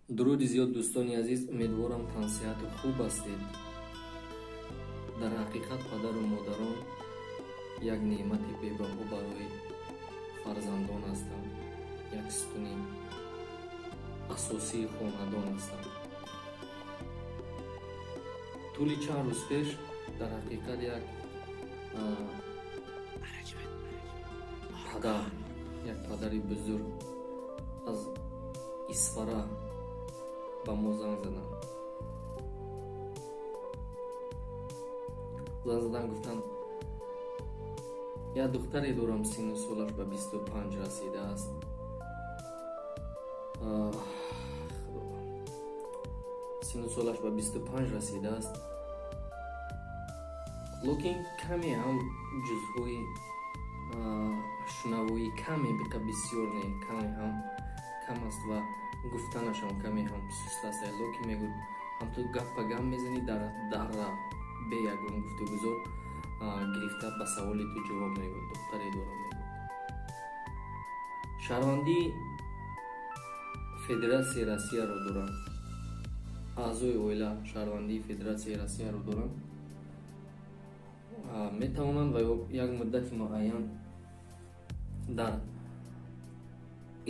дуруди зиёд дӯстони азиз, умедворам тансиҳату хуб ҳастед. дар ҳақиқат падару модарон як неъмати бебаҳо барои фарзандон ҳастанд, як стуни асосии хонадон ҳастанд. тӯли чанд рӯз пеш дар ҳақиқат як падари бузург аз исфара ба мо занг заданд. занг задан гуфтанд як духтаре дорам, синну солаш ба 25 расидааст. синну солаш ба 25 расидааст, лекин каме ҳам ҷузъҳои шунавоӣ каме, биқа бисёр не, каме ҳам кам аст ва гуфтанашам каме ҳам суст аст. лекин мегӯд ҳам ту гапа гап мезанӣ, дарра бе ягон гуфтугузор гирифта ба саволи ту ҷавоб мегӯд. духтаре дорам мегӯд. шаҳрвандии федератсияи Россияро дорам, аъзои оила шаҳрвандии федератсияи Россияро дорам. метавонанд ва як муддати муайян дар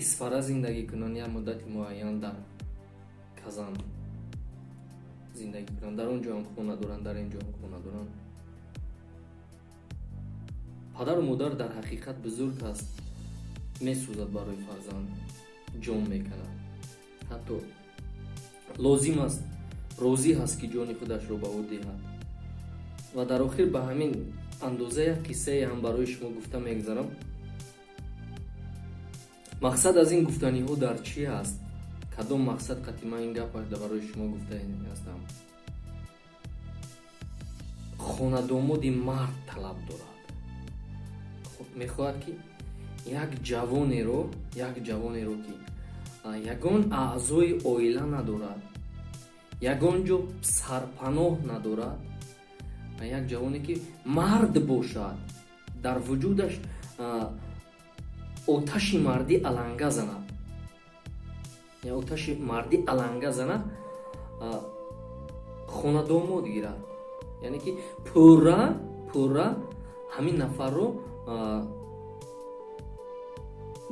исфара зиндагӣ кунанд, як муддати муайян дар Казан зиндагӣ кунанд. дар он ҷо ҳам хона доранд, дар ин ҷо ҳам хона доранд. падару модар дар ҳақиқат бузург аст, месӯзад барои фарзанд, ҷон мекунад, ҳатто лозим аст, розӣ ҳаст ки ҷони худашро ба ӯ диҳад. ва дар охир ба ҳамин андоза як қиссае ҳам барои шумо гуфта мегзарам. мақсад аз ин гуфтаниҳо дар чи аст? кадом мақсад қати ман ин гапаш барои шумо гуфта ҳастам? хонадомоди мард талаб дорад. мехоҳад ки як ҷавонеро ки ягон аъзои оила надорад, ягон ҷо сарпаноҳ надорад, як ҷавоне ки мард бошад, дар вуҷудаш оташи мардӣ аланга занад, оташи мардӣ аланга занад, хонадомод гирад. яъне ки пурра ҳамин нафарро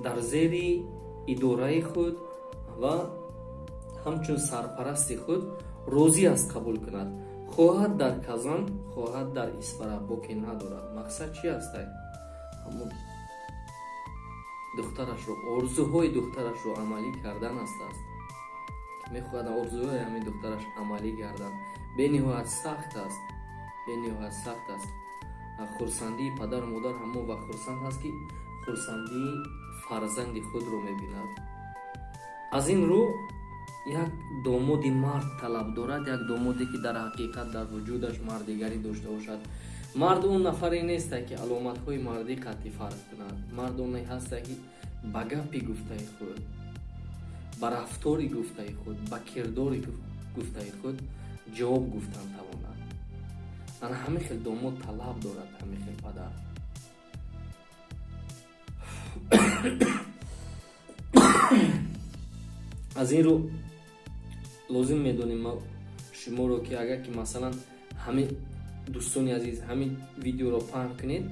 дар зери идораи худ ва ҳамчун сарпарасти худ розӣ аст қабул кунад. хоҳад дар Казан, хоҳад дар исфара, боке надорад. мақсад чи аст? ҳамон духтарашро, орзуҳои духтарашро амалӣ кардан аст. мехоҳад орзуҳои ҳамин духтараш амалӣ гарданд. бениҳоят сахт аст, бениҳоят сахт аст. хурсандии падару модар ҳамон вақт хурсанд аст ки хурсандии фарзанди худро мебинад. аз ин рӯ як домоди мард талаб дорад, як домоде ки дар ҳақиқат дар вуҷудаш мардигарӣ дошта бошад. мард он нафаре нест ки аломатҳои мардӣ қатъи фарқ кунад. мард оне ҳаст ки ба гапи гуфтаи худ, ба рафтори гуфтаи худ, ба кирдори гуфтаи худ ҷавоб гуфтан тавонад. ана ҳамин хел домод талаб дорад, ҳамин хел падар. аз ин рӯ лозим медонем шуморо ки агар ки масалан ҳамин дӯстони азиз ҳамин видеоро паҳн кунед,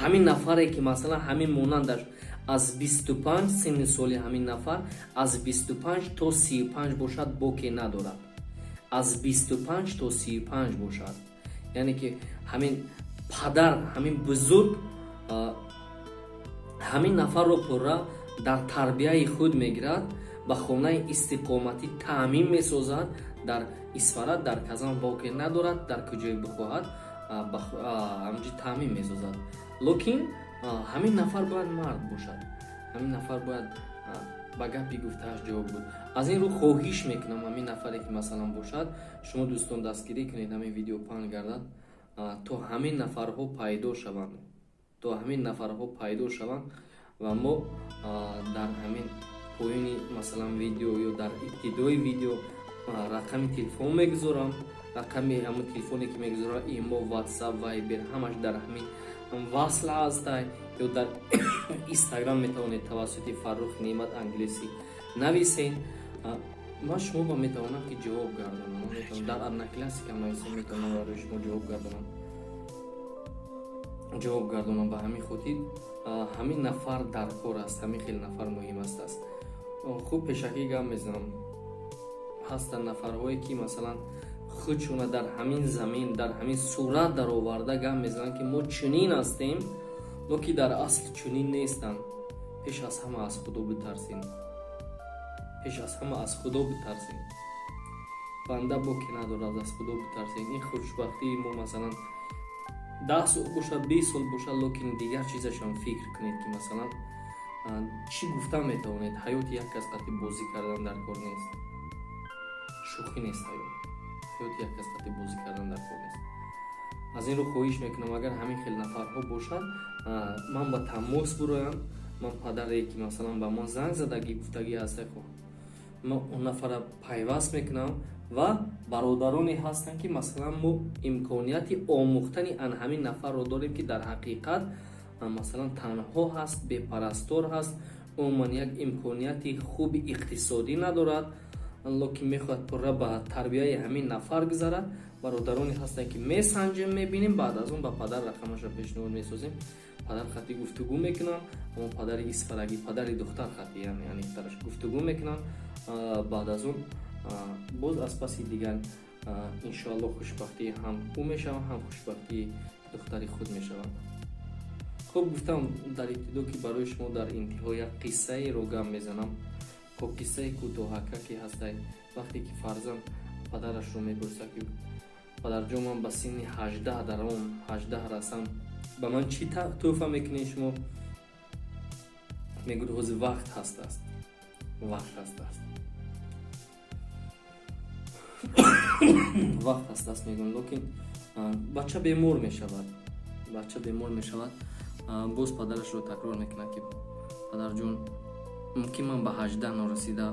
ҳамин нафаре ки масалан ҳамин монандаш аз 25 синни соли ҳамин нафар аз 25 то 35 бошад, боке надорад. аз 25 то 35 бошад, яъне ки ҳамин падар, ҳамин бузург ҳамин нафарро пурра дар тарбияи худ мегирад, ба хонаи истиқоматӣ таъмин месозад. дар исфара, дар Казан боке надорад, дар куҷое бихоҳад ҳамҷи таъмин месозад. лекин ҳамин нафар бояд мард бошад, ҳамин нафар бояд ба гапи гуфтааш ҷавоб буд. аз ин рӯ хоҳиш мекунам ҳамин нафаре ки масалан бошад, шумо дӯстон дастгирӣ кунед, ҳамин видео паҳн гардад, то ҳамин нафарҳо пайдо шаванд, ва мо дар ҳамин поёни масалан видео ё дар ибтидои видео рақами телефон мегузорам. рақами ҳамин телефоне ки мегузорам, имо, ватсап, вайбер ҳамаш дар ҳамин васл аст. ё дар Instagram метавонед тавассути Фаррухи Неъмат англисӣ нависен. من شما با میتوانم که جواب گردانم، میتونم در ارنا کلاسیک هم نویسم، میتونم برای شما جواب گردانم به همین خاطر همین نفر در کار است، همین خیلی نفر مهم است. خوب پیشکی گام میزنم، هستن نفرهایی که مثلا خودشون در همین زمین در همین صورت در آورده گام میزنن که ما چنین هستیم، لکی در اصل چنین نیستن. پیش از همه از خدا بترسین، پیش از همه از خدا بترسین. بنده با که ندارد از خدا بترسین. این خوشبختی ما مثلا 10 سال باشه 20 سال باشه، لیکن دیگر چیزشان فکر کنید که مثلا چی گفته میتونید. حیات یک از قطعی بازی کردن در کار نیست، شوخی نیست. حیات یک از قطعی بازی کردن در کار نیست. از این رو خواهش میکنم اگر همین خیلی نفرها باشد من با تماس برایم. من پدری که مثلا به من زنگ زدگی گفتگی هسته خو من اون نفر پیوست میکنم و برادرانی هستن که مثلا ما امکانیتی آموختن ان همین نفر رو داریم که در حقیقت مثلا تنها هست، بی پرستار هست، عموما یک امکانیتی خوب اقتصادی ندارد، لیکن میخواد پره به تربیه همین نفر گذارد. برادرانی هستن که میسنجیم میبینیم، بعد از اون با پدر رقمش رو پیشنهاد میسازیم. پدر خطی گفتگو میکنن، اما پدر اسفرگی پدر دختر خطی یعنی طرش گفتگو میکنن. بعد از اون باز از پس دیگر انشاءالله خوشبختی هم او میشود هم خوشبختی دختری خود میشود. خب گفتم در ابتدا که برای شما در انتهای قصه رو گم میزنم. خب قصه کوتاهکه که هسته وقتی که فرزند پدرش رو میپرسه که پدر جان من به سن 18 درام 18 رسم، به من چی تحفه میکنی شما؟ میگه روز وقت هست است، وقت هست است وقت هست است میگن. لیکن بچه بیمار میشود، بچه بیمار میشود. باز پدرش رو تکرار میکنه که پدر جون ممکن من به 18 نرسیده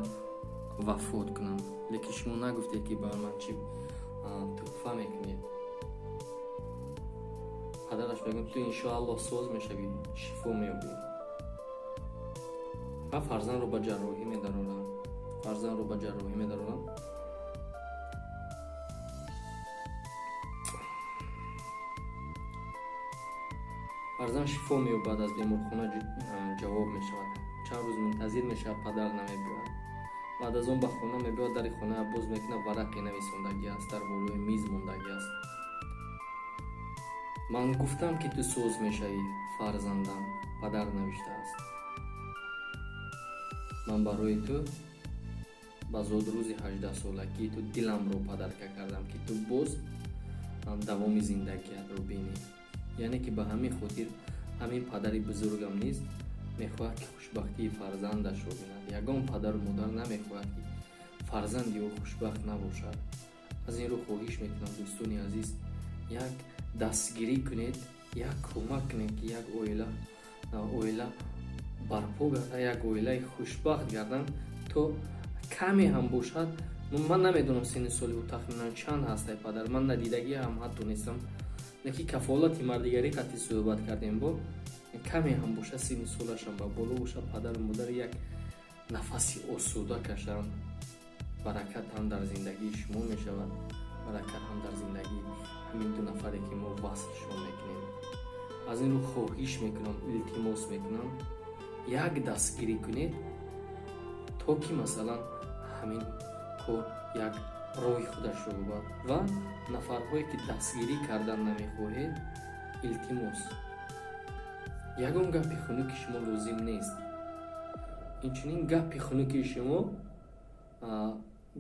وفات کنم، لیکن شما نگفتید که برای من چی تحفه میکنید. پدرش میگن تو انشاءالله سوز میشوی، شفا میابی. من فرزند رو به جراحی میدارم، فرزند رو به جراحی میدارم. فرزند شفا میابد، از بیمارخانه جواب میشود. چند روز منتظر میشه، پدر نمیبود. بعد از اون به خانه میبود، در خانه باز میکنه ورقی نویسندگی است، در بالای میز موندگی است. من گفتم که تو سوز میشوی فرزندم، پدر نوشته است. من برای تو با زود روز 18 سالگی تو دلم رو پدرکه کردم که تو باز دوام زندگیت رو بینی. یعنی که به همین خاطر همین پدری بزرگم نیست میخواهد که خوشبختی فرزندش رو بیند. یگان پدر و مادر نمیخواهد که فرزندی او خوشبخت نباشد. از این رو خواهش میکنم دوستانی عزیز یک دستگیری کنید، یک کمک کنید که یک اویله برپا گردن، یک اویله خوشبخت گردن. تو کمی هم باشد، من نمیدونم سن سالی و تخمینا چند هسته پدر، من ندیدگی هم حتی نیستم، لیکن کفالت مردگری قطعی صحبت کردیم. با کمی هم باشه سن سالش هم با بالا باشه، پدر و مادر یک نفسی آسوده کشن، برکت هم در زندگی شما می شود، برکت هم در زندگی همین دو نفری که ما وصل شما میکنیم. از این رو خواهش میکنم، التماس میکنم یک دستگیری کنید تا که مثلا همین کار یک روی خودش رو بود. و نفرهایی که دستگیری کردن نمیخواهید، التماس یگان گپی خنک شما لازم نیست. اینچنین گپی خنک شما،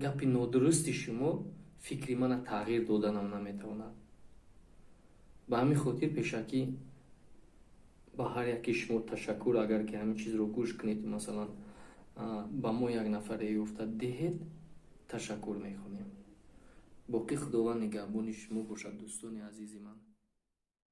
گپی نادرست شما فکری من تغییر دادنم نمیتواند. به همین خاطر پیشکی با هر یکی شما تشکر اگر که همین چیز رو گوش کنید، مثلا با ما یک نفر افتاد دهید، تشکر میکنیم. باقی خداوند نگهبان شما باشد دوستان عزیز من.